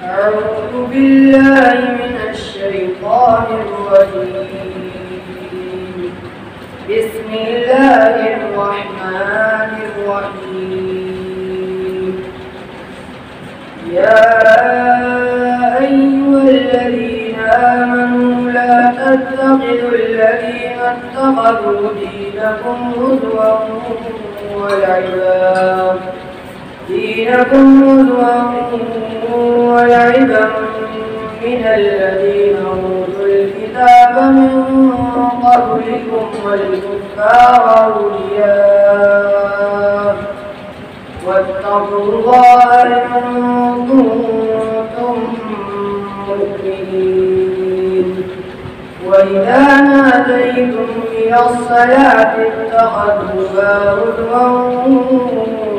أعوذ بالله من الشيطان الرجيم. بسم الله الرحمن الرحيم. يا أيها الذين آمنوا لا تتخذوا الذين اتخذوا دينكم هزوا ولعبا من الذين أوتوا الكتاب من قبلكم والكفار أولياء واتقوا الله إن كنتم مؤمنين. وإذا ناديتم إلى الصلاة اتخذوها هزوا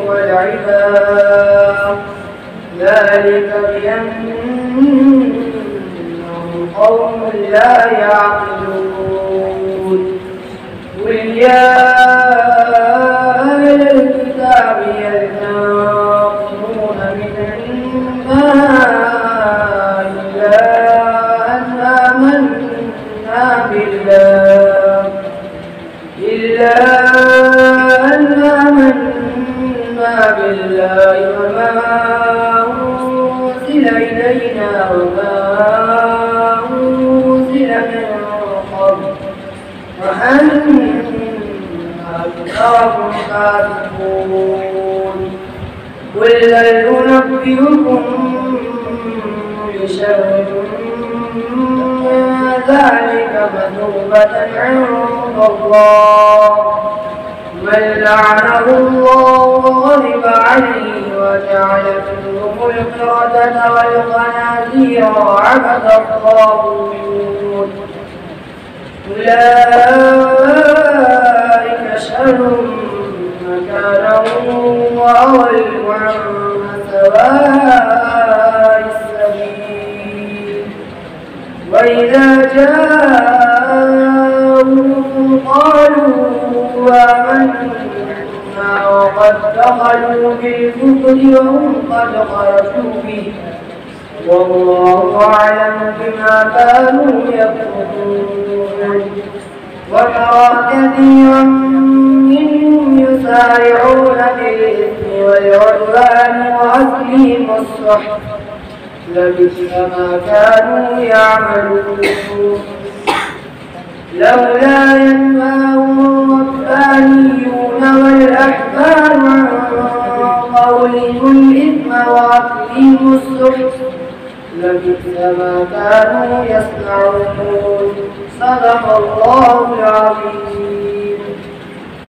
ولعبا ذلك بأنهم قوم لا يعقلون. قل يا أهل الكتاب هل تنقمون منا إلا أن آمنا بالله وما أنزل إلينا وما أنزل من قبل وأن أكثركم فاسقون. قل هل ننبئكم بشر من ذلك مثوبة عند الله من لعنه الله وغضب عليه وجعل منهم القردة والخنازير وعبد الطاغوت أولئك شر مكانا وأضل عن سواء السبيل. وإذا جاءوكم قالوا آمنا وقد دخلوا بالكفر وهم قد خرجوا به والله أعلم بما كانوا يكفرون. وترى كثيرا منهم يسارعون بالإثم والعدوان وأكلهم السحت لبئس ما كانوا يعملون. لولا ينهاهم الربانيون والأحبار عن قولهم الإثم وأكلهم السحت لبئس ما كانوا يصنعون. صدق الله العظيم.